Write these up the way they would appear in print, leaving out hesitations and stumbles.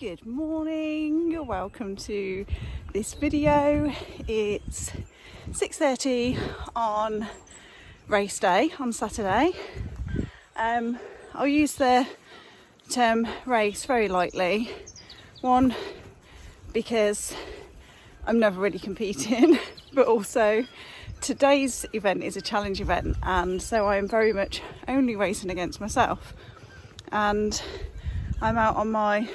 Good morning, welcome to this video. It's 6:30 on race day on Saturday. I'll use the term race very lightly. One, because I'm never really competing, but also today's event is a challenge event, and so I am very much only racing against myself. And I'm out on my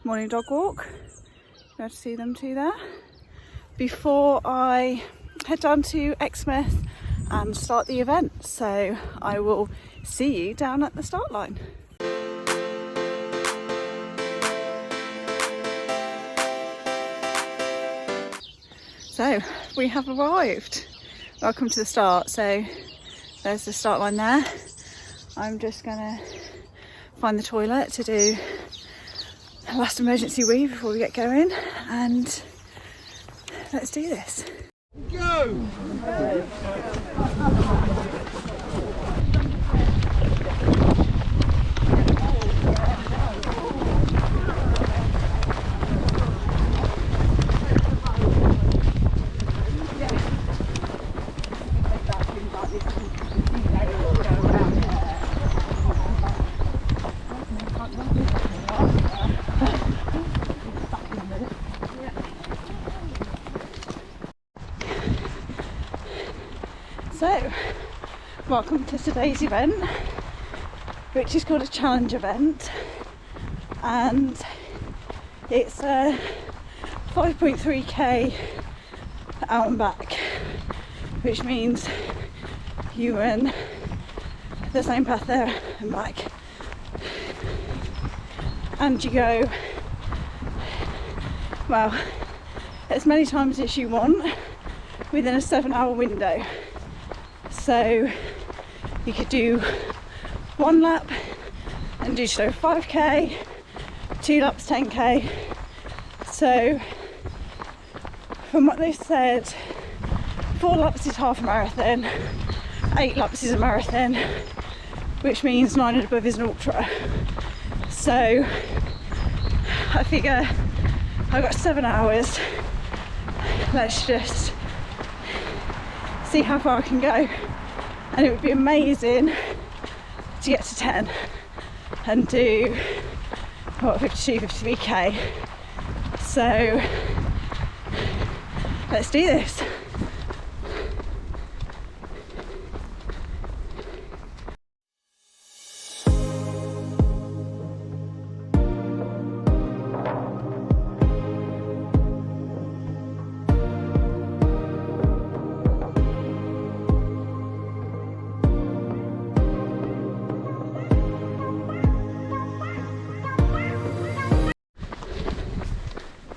morning dog walk. You have to see them two there before I head down to Exmouth and start the event. So I will see you down at the start line. So we have arrived. Welcome to the start. So there's the start line there. I'm just gonna find the toilet to do a last emergency wee before we get going, and let's do this. Go! So, welcome to today's event, which is called a challenge event, and it's a 5.3k out and back, which means you run the same path there and back, and you go, well, as many times as you want within a 7-hour window. So you could do 1 lap and do so 5k, 2 laps 10k. So from what they've said, 4 laps is half a marathon, 8 laps is a marathon, which means 9 and above is an ultra. So I figure I've got 7 hours. Let's just see how far I can go. And it would be amazing to get to 10 and do what, 53k. So let's do this.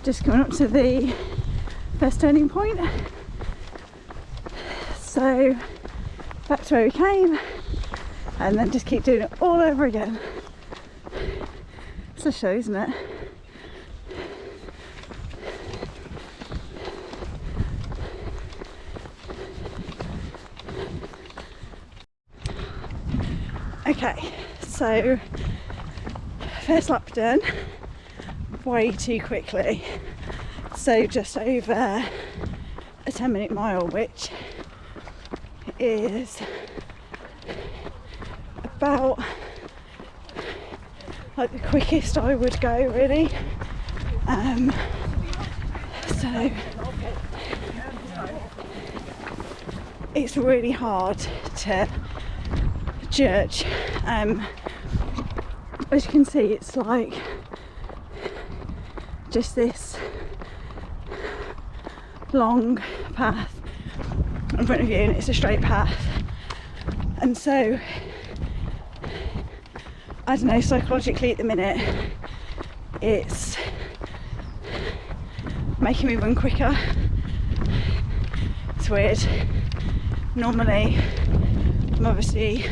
Just coming up to the first turning point, so back to where we came, and then just keep doing it all over again. It's a show, isn't it? Okay, so first lap done. Way too quickly, so just over a 10-minute mile, which is about like the quickest I would go, really. So it's really hard to judge. As you can see, it's like just this long path in front of you, and it's a straight path, and so I don't know, psychologically at the minute it's making me run quicker. It's weird. Normally I'm obviously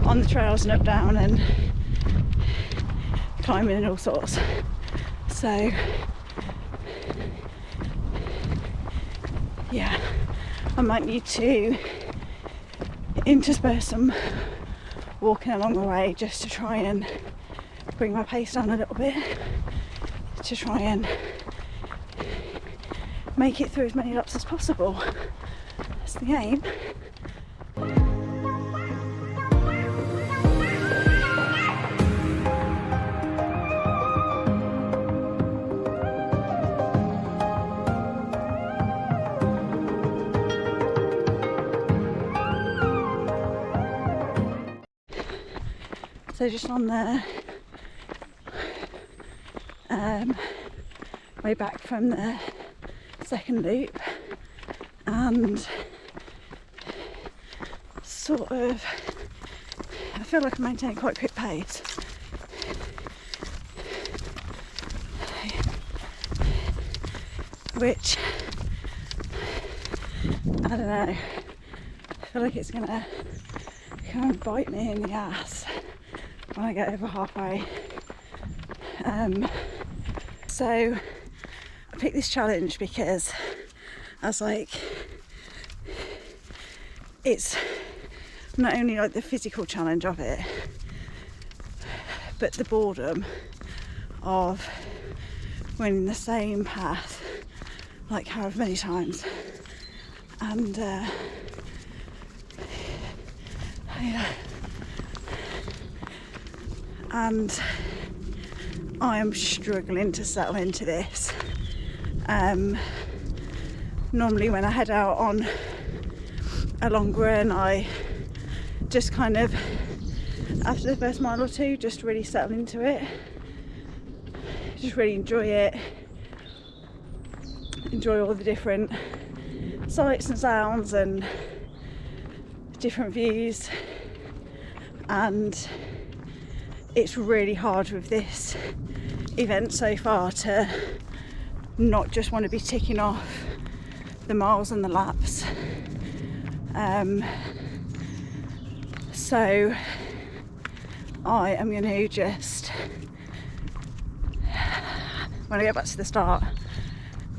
on the trails and up down and climbing and all sorts. So yeah, I might need to intersperse some walking along the way just to try and bring my pace down a little bit. to try and make it through as many laps as possible. That's the aim. So just on the way back from the second loop, and sort of I feel like I'm maintaining quite a quick pace, which I don't know, I feel like it's gonna come and bite me in the ass when I get over halfway. So I picked this challenge because I was like, it's not only like the physical challenge of it, but the boredom of running the same path like however many times. And and I am struggling to settle into this. Normally when I head out on a long run, I just kind of, after the first mile or two, just really settle into it, just really enjoy it, enjoy all the different sights and sounds and different views. And it's really hard with this event so far to not just want to be ticking off the miles and the laps. So I am going to just, when I get back to the start,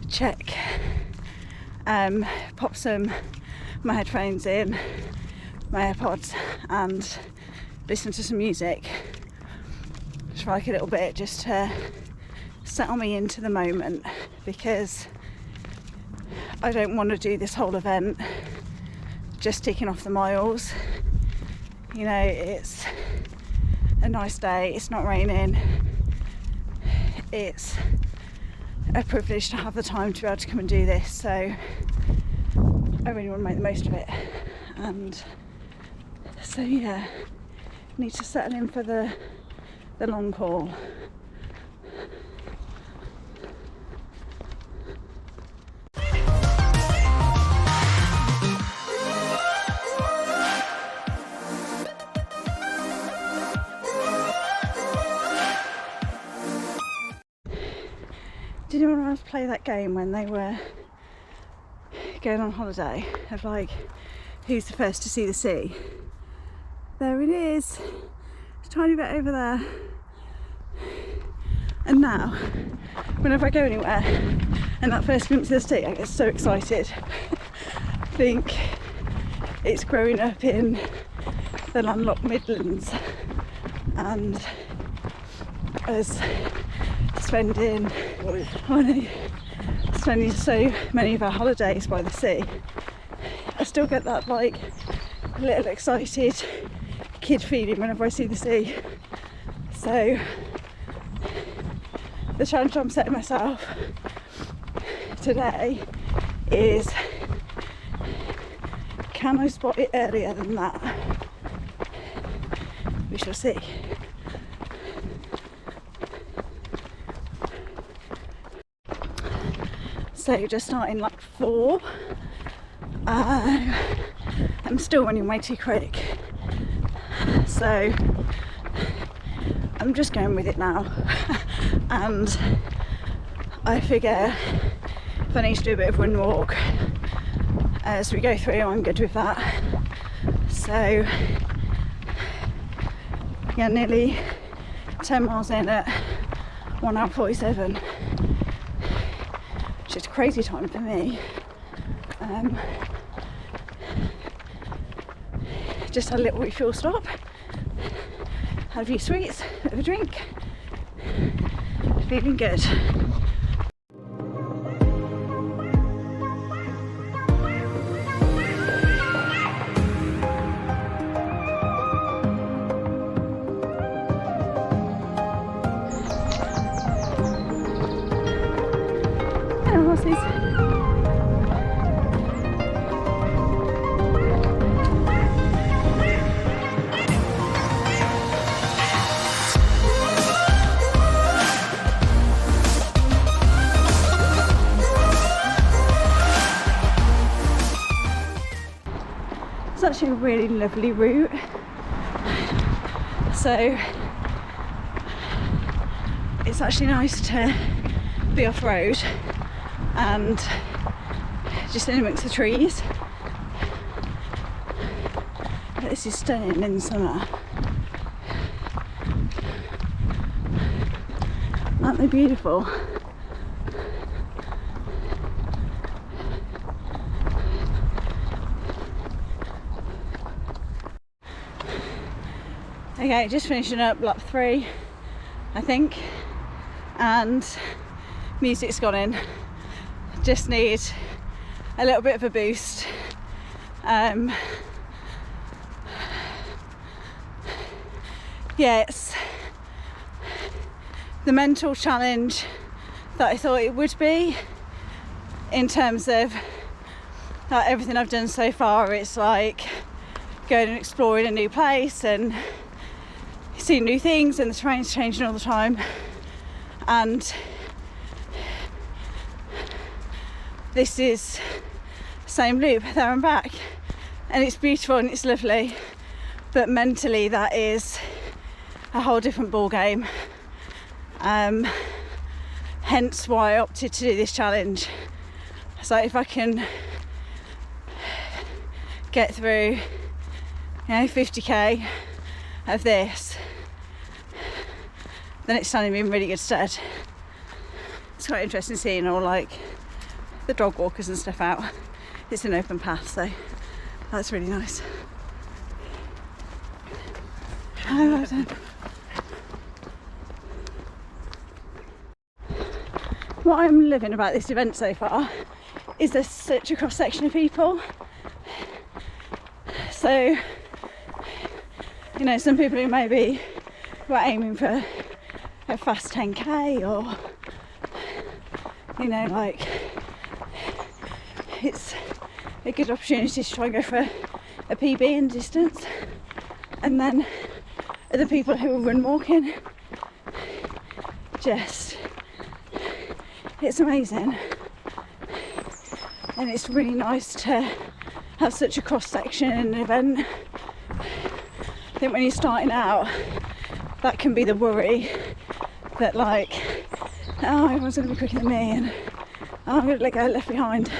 check, pop my headphones in, my AirPods, and listen to some music for like a little bit, just to settle me into the moment, because I don't want to do this whole event just ticking off the miles. You know, it's a nice day, it's not raining, it's a privilege to have the time to be able to come and do this, so I really want to make the most of it. And so yeah, need to settle in for the long haul. Did anyone else play that game when they were going on holiday, of like, who's the first to see the sea? There it is, it's a tiny bit over there. And now, whenever I go anywhere and that first glimpse of the sea, I get so excited. I think it's growing up in the landlocked Midlands, and us spending so many of our holidays by the sea, I still get that like little excited kid feeling whenever I see the sea. So the challenge I'm setting myself today is, can I spot it earlier than that? We shall see. So just starting lap 4. I'm still running way too quick, so I'm just going with it now. And I figure if I need to do a bit of run walk as we go through, I'm good with that. So yeah, nearly 10 miles in at 1 hour 47, which is a crazy time for me. Just had a little refuel stop, had a few sweets, a bit of a drink, feeling good. Hello horses. It's actually a really lovely route. So it's actually nice to be off-road and just in amongst the trees. But this is stunning in summer. Aren't they beautiful? Okay, just finishing up lap 3, I think, and music's gone in. Just need a little bit of a boost. Yeah, it's the mental challenge that I thought it would be in terms of everything I've done so far. It's like going and exploring a new place and seeing new things, and the terrain's changing all the time, and this is same loop there and back, and it's beautiful and it's lovely, but mentally that is a whole different ball game. Hence why I opted to do this challenge. So if I can get through 50k of this, then it's standing me in really good stead. It's quite interesting seeing all like the dog walkers and stuff out. It's an open path, so that's really nice. Oh, well done. What I'm loving about this event so far is there's such a cross section of people. So, some people who maybe were aiming for a fast 10k, or like it's a good opportunity to try and go for a PB in distance, and then other people who are run walking. It's amazing, and it's really nice to have such a cross section in an event. I think when you're starting out, that can be the worry that like, oh, everyone's going to be quicker than me, and oh, I'm going to get left behind.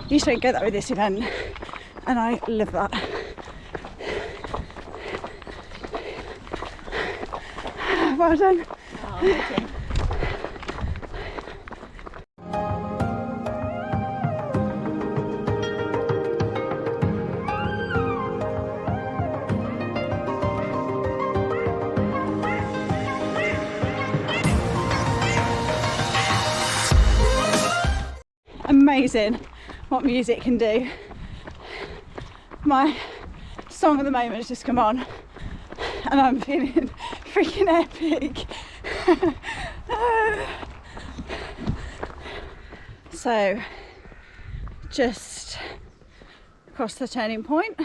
You just don't get that with this event, and I love that. Well done. Oh, okay. Amazing what music can do. My song at the moment has just come on and I'm feeling freaking epic. So just across the turning point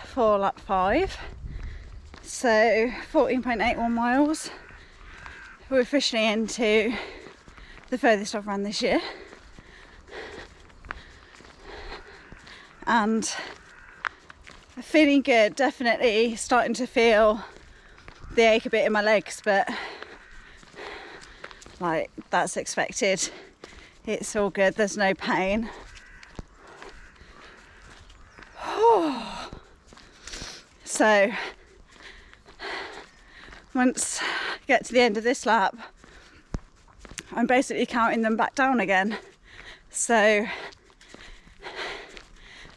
for lap 5, so 14.81 miles. We're officially into the furthest I've run this year, and feeling good. Definitely starting to feel the ache a bit in my legs, but like that's expected. It's all good, there's no pain. So once I get to the end of this lap, I'm basically counting them back down again. So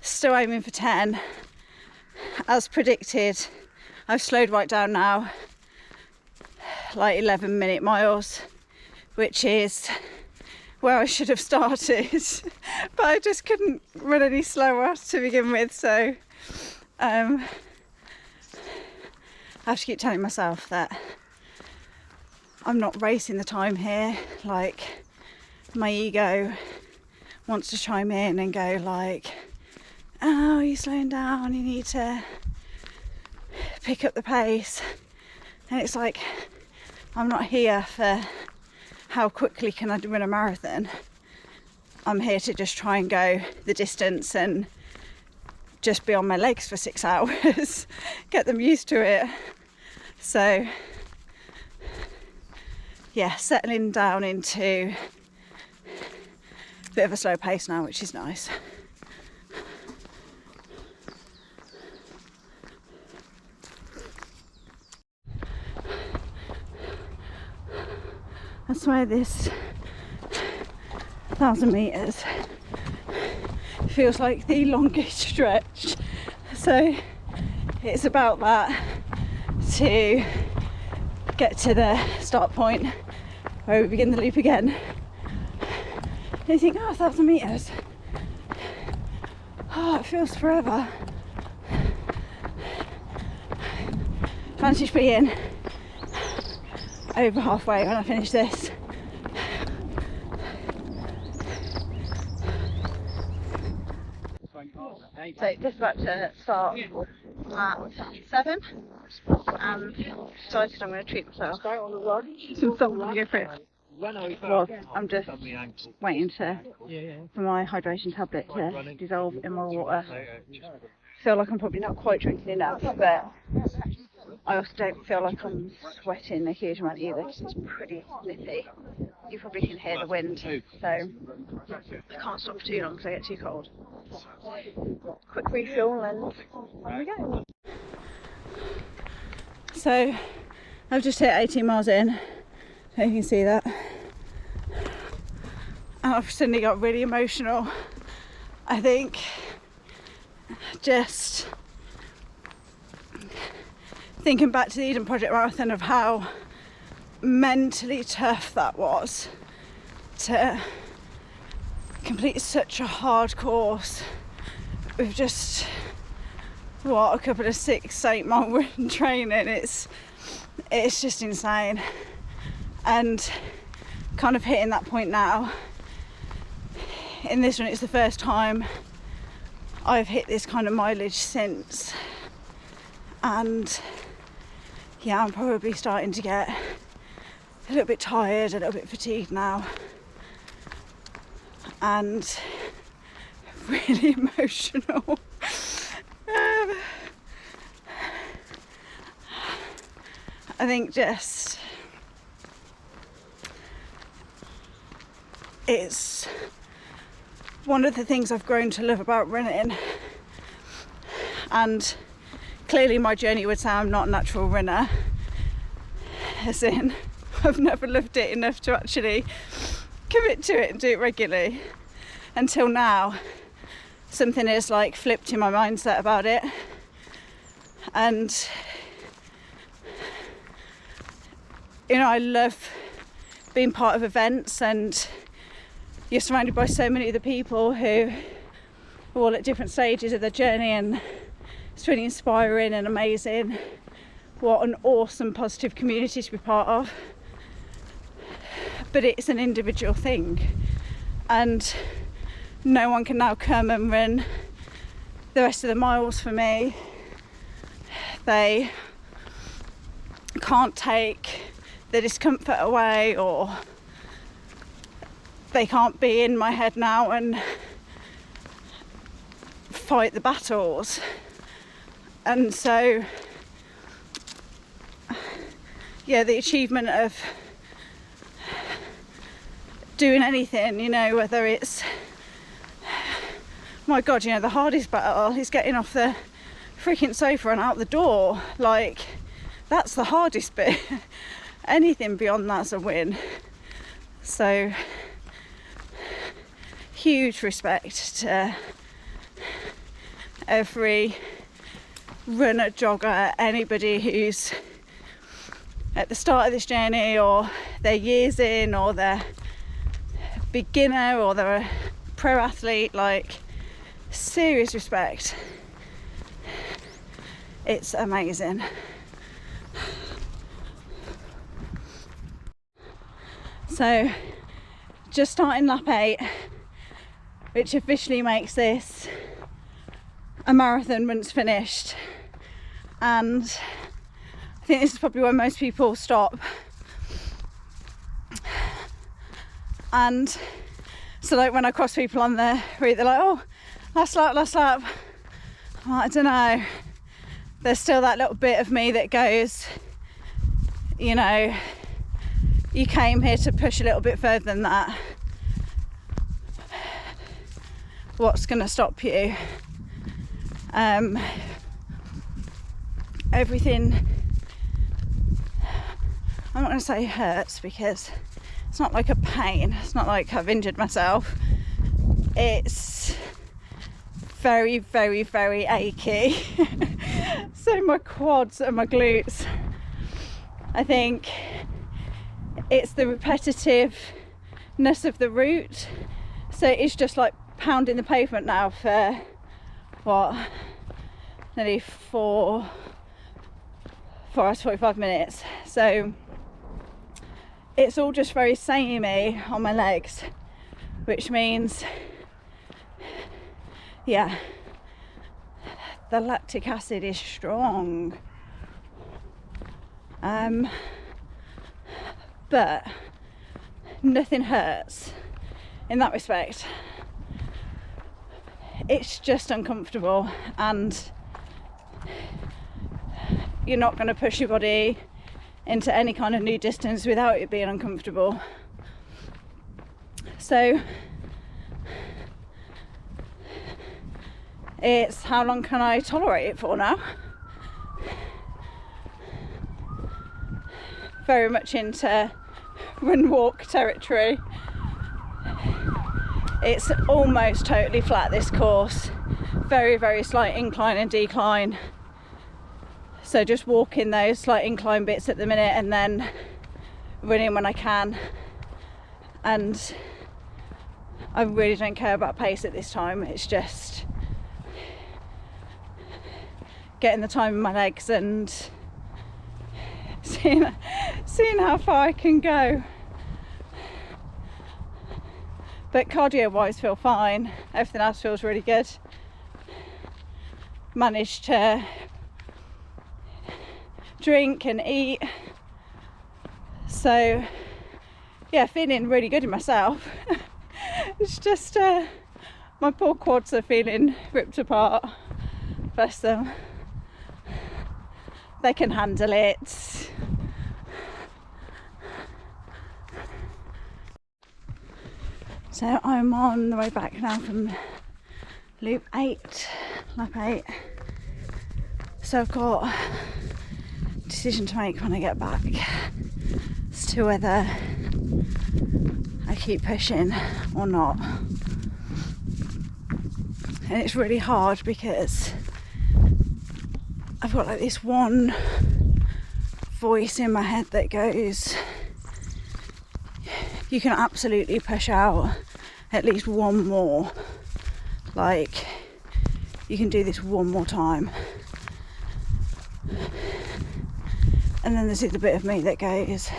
still aiming for 10 as predicted. I've slowed right down now. like 11-minute miles, which is where I should have started, but I just couldn't run any slower to begin with, so I have to keep telling myself that I'm not racing the time here. Like, my ego wants to chime in and go like, oh, you're slowing down, you need to pick up the pace. And it's like, I'm not here for how quickly can I run a marathon. I'm here to just try and go the distance and just be on my legs for 6 hours, get them used to it. So yeah, settling down into a bit of a slow pace now, which is nice. I swear this 1,000 metres feels like the longest stretch, so it's about that to get to the start point where we begin the loop again. And you think, oh, 1,000 metres, oh, it feels forever. Fancy being over halfway when I finish this. So just about to start at 7. Decided I'm going to treat myself some something to go for it. Well, I'm just waiting for my hydration tablet to dissolve in my water. Feel like I'm probably not quite drinking enough, but I also don't feel like I'm sweating a huge amount either, because it's pretty nippy. You probably can hear the wind, so I can't stop for too long because I get too cold. Quick refuel and on we go. So I've just hit 18 miles in, you can see that, and I've suddenly got really emotional. I think just thinking back to the Eden Project Marathon of how mentally tough that was to complete such a hard course with just a couple of 6-8 mile run training. It's just insane, and kind of hitting that point now in this one. It's the first time I've hit this kind of mileage since, and yeah, I'm probably starting to get a little bit tired, a little bit fatigued now, and really emotional. I think just it's one of the things I've grown to love about running, and clearly my journey would say I'm not a natural runner, as in I've never loved it enough to actually commit to it and do it regularly until now. Something has like flipped in my mindset about it, and you know, I love being part of events, and you're surrounded by so many other people who are all at different stages of their journey, and it's really inspiring and amazing. What an awesome positive community to be part of. But it's an individual thing, and no one can now come and run the rest of the miles for me. They can't take the discomfort away, or they can't be in my head now and fight the battles. And so yeah, the achievement of doing anything, you know, whether it's, my god, you know, the hardest battle is getting off the freaking sofa and out the door. Like, that's the hardest bit. Anything beyond that's a win. So huge respect to every runner, jogger, anybody who's at the start of this journey, or they're years in, or they're beginner, or they're a pro athlete, like, serious respect. It's amazing. So just starting lap 8, which officially makes this a marathon once finished, and I think this is probably where most people stop. And so, like, when I cross people on the route, they're like, oh, last lap. I'm like, I don't know, there's still that little bit of me that goes, you know, you came here to push a little bit further than that. What's going to stop you? Everything, I'm not going to say hurts, because it's not like a pain. It's not like I've injured myself. It's very, very, very achy. So my quads and my glutes, I think it's the repetitiveness of the route. So it's just like pounding the pavement now for what, nearly 4 hours 45 minutes. So it's all just very samey on my legs, which means, yeah, the lactic acid is strong. But nothing hurts in that respect. It's just uncomfortable, and you're not going to push your body into any kind of new distance without it being uncomfortable. So it's how long can I tolerate it for now? Very much into run walk territory. It's almost totally flat, this course. Very, very slight incline and decline. So just walking those slight incline bits at the minute, and then running when I can. And I really don't care about pace at this time. It's just getting the time in my legs and seeing how far I can go. But cardio wise, feel fine. Everything else feels really good. Managed to drink and eat, so yeah, feeling really good in myself. It's just my poor quads are feeling ripped apart. Bless them. They can handle it. So I'm on the way back now from loop 8, lap 8. So I've got a decision to make when I get back as to whether I keep pushing or not. And it's really hard because I've got like this one voice in my head that goes, you can absolutely push out at least one more, like you can do this one more time. And then there's the bit of me that goes,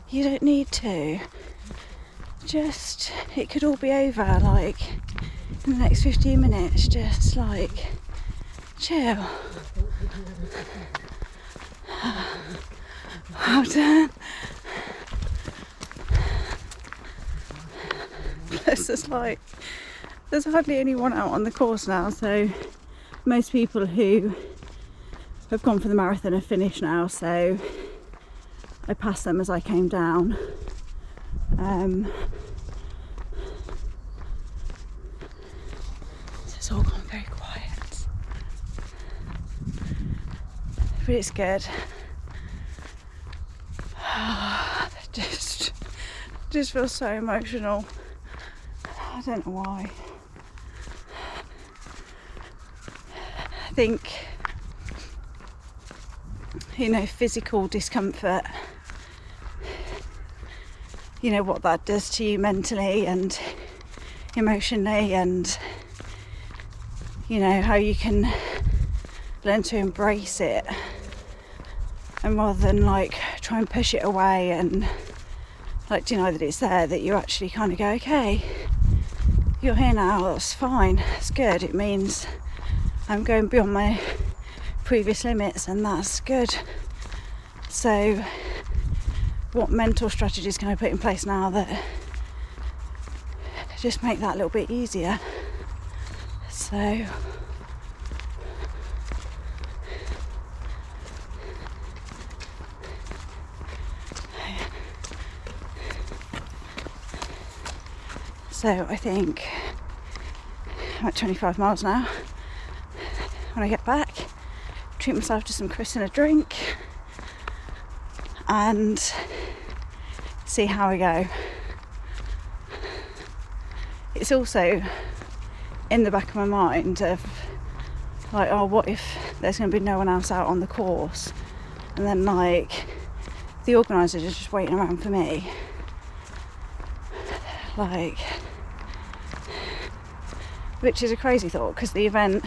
you don't need to, just, it could all be over like in the next 15 minutes, just like chill. Well done. Plus there's hardly anyone out on the course now, so most people who have gone for the marathon have finished now, so I passed them as I came down. So it's all gone very quiet, but it's good. Just feels so emotional. I don't know why. I think you know, physical discomfort, you know, what that does to you mentally and emotionally, and you know, how you can learn to embrace it, and rather than like try and push it away and like deny that it's there, that you actually kind of go, okay, you're here now, that's fine, that's good, it means I'm going beyond my previous limits, and that's good. So what mental strategies can I put in place now that just make that a little bit easier? So I think I'm at 25 miles now. When I get back, treat myself to some crisps and a drink and see how I go. It's also in the back of my mind of like, oh, what if there's going to be no one else out on the course, and then like the organisers are just waiting around for me, like, which is a crazy thought because the event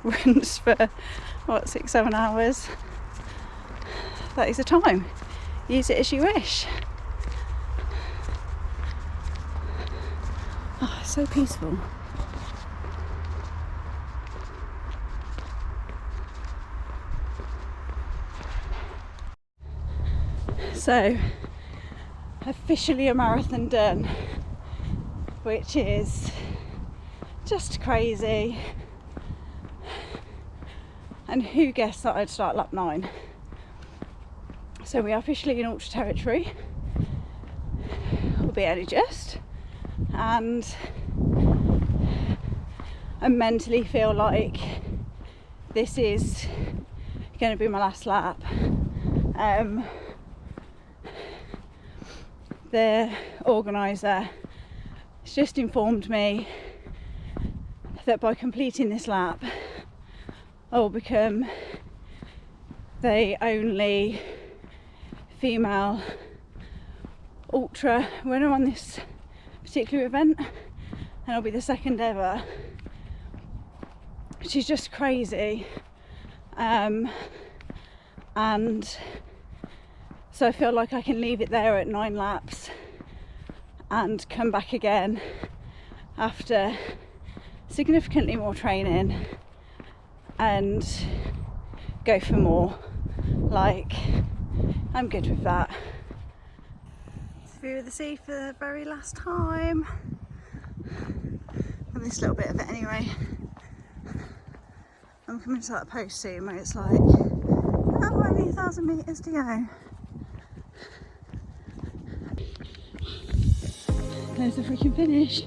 runs for what, 6-7 hours. That is the time. Use it as you wish. Oh, it's so peaceful. So, officially a marathon done, which is just crazy. And who guessed that I'd start lap 9? So we are officially in ultra territory, albeit only just, and I mentally feel like this is going to be my last lap. The organiser has just informed me that by completing this lap I will become the only female ultra runner on this particular event, and I'll be the second ever, which is just crazy. And so I feel like I can leave it there at 9 laps and come back again after significantly more training and go for more. Like, I'm good with that. It's view of the sea for the very last time. And this little bit of it anyway. I'm coming to that post soon where it's like, oh, only 1,000 metres to go. There's the freaking finish.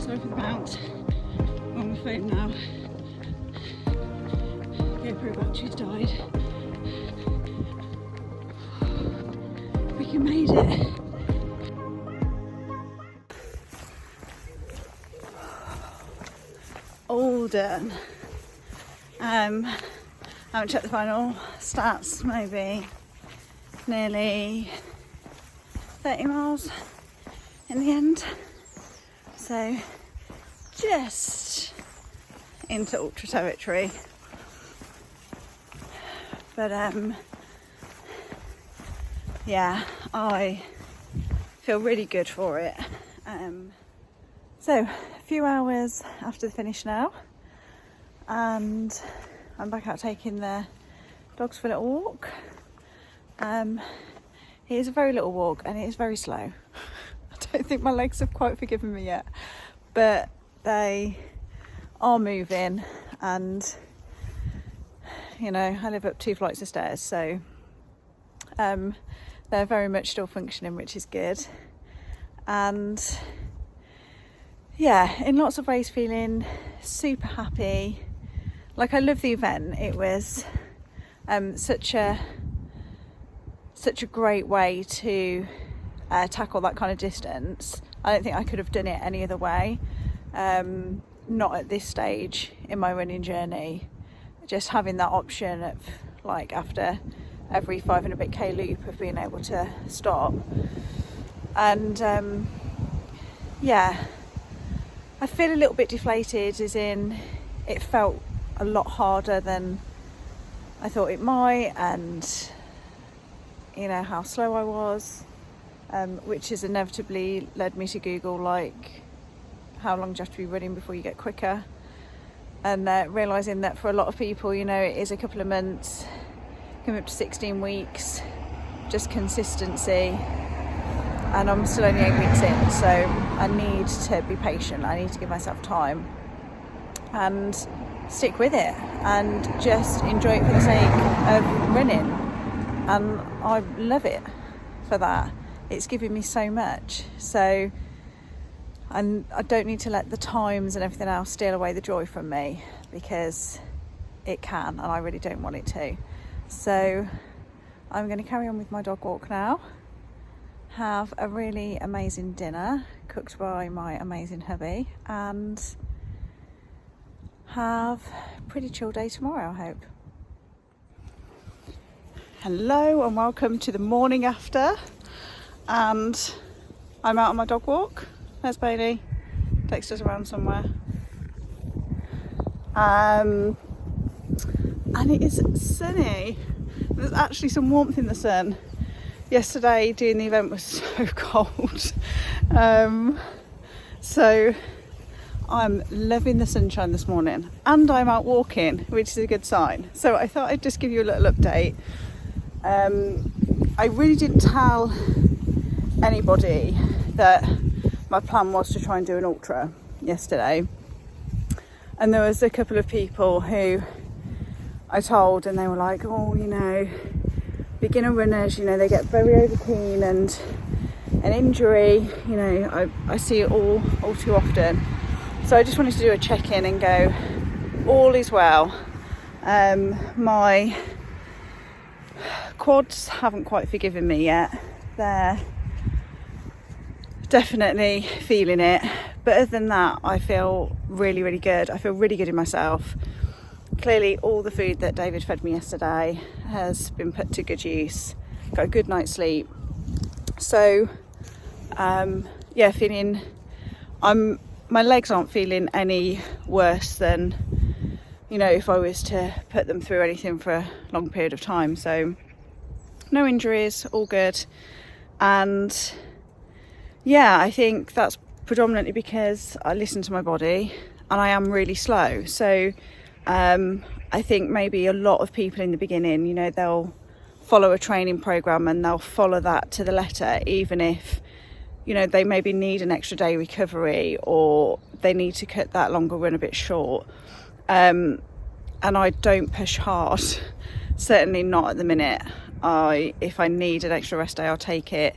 Sorry for the bounce. I'm on my phone now. GoPro battery's died. Freaking made it. All done. I haven't checked the final stats, maybe nearly 30 miles in the end, so just into ultra territory, but yeah, I feel really good for it. So a few hours after the finish now, and I'm back out taking the dogs for a little walk. It is a very little walk and it is very slow. I don't think my legs have quite forgiven me yet, but they are moving, and you know, I live up 2 flights of stairs, so they're very much still functioning, which is good. And yeah, in lots of ways feeling super happy. Like, I love the event. It was such a great way to tackle that kind of distance. I don't think I could have done it any other way, not at this stage in my running journey, just having that option of like after every 5 and a bit K loop of being able to stop. And yeah, I feel a little bit deflated, as in it felt a lot harder than I thought it might, and you know how slow I was, which has inevitably led me to Google like how long do you have to be running before you get quicker, and realising that for a lot of people, you know, it is a couple of months, coming up to 16 weeks, just consistency, and I'm still only 8 weeks in, so I need to be patient. I need to give myself time and stick with it and just enjoy it for the sake of running, and I love it for that. It's giving me so much, so and I don't need to let the times and everything else steal away the joy from me, because it can, and I really don't want it to. So I'm going to carry on with my dog walk now, have a really amazing dinner cooked by my amazing hubby, and have a pretty chill day tomorrow, I hope. Hello and welcome to the morning after, and I'm out on my dog walk. There's Bailey, takes us around somewhere, and it is sunny. There's actually some warmth in the sun. Yesterday doing the event was so cold, so I'm loving the sunshine this morning, and I'm out walking, which is a good sign. So I thought I'd just give you a little update. I really didn't tell anybody that my plan was to try and do an ultra yesterday, and there was a couple of people who I told, and they were like, oh, you know, beginner runners, you know, they get very over keen, and an injury, you know, I see it all too often. So I just wanted to do a check-in and go, all is well. My quads haven't quite forgiven me yet. They're definitely feeling it, but other than that, I feel really, really good. I feel really good in myself. Clearly all the food that David fed me yesterday has been put to good use. Got a good night's sleep. So yeah, feeling, my legs aren't feeling any worse than, you know, if I was to put them through anything for a long period of time. So no injuries, all good. And yeah, I think that's predominantly because I listen to my body, and I am really slow. So I think maybe a lot of people in the beginning, you know, they'll follow a training program and they'll follow that to the letter, even if, you know, they maybe need an extra day recovery, or they need to cut that longer run a bit short. And I don't push hard, certainly not at the minute. If I need an extra rest day, I'll take it.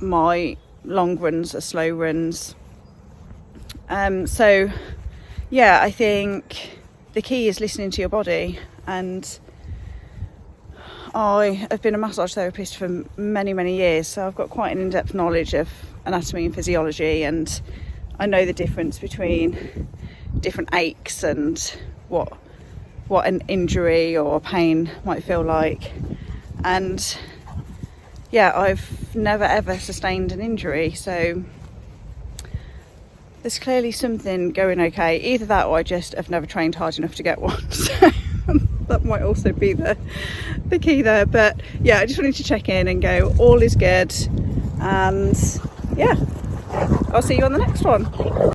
My long runs are slow runs. So yeah, I think the key is listening to your body, and I have been a massage therapist for many, many years, so I've got quite an in-depth knowledge of anatomy and physiology, and I know the difference between different aches and what an injury or pain might feel like. And yeah, I've never ever sustained an injury, so there's clearly something going okay. Either that, or I just have never trained hard enough to get one. So that might also be the key there. But yeah, I just wanted to check in and go, all is good, and yeah, I'll see you on the next one.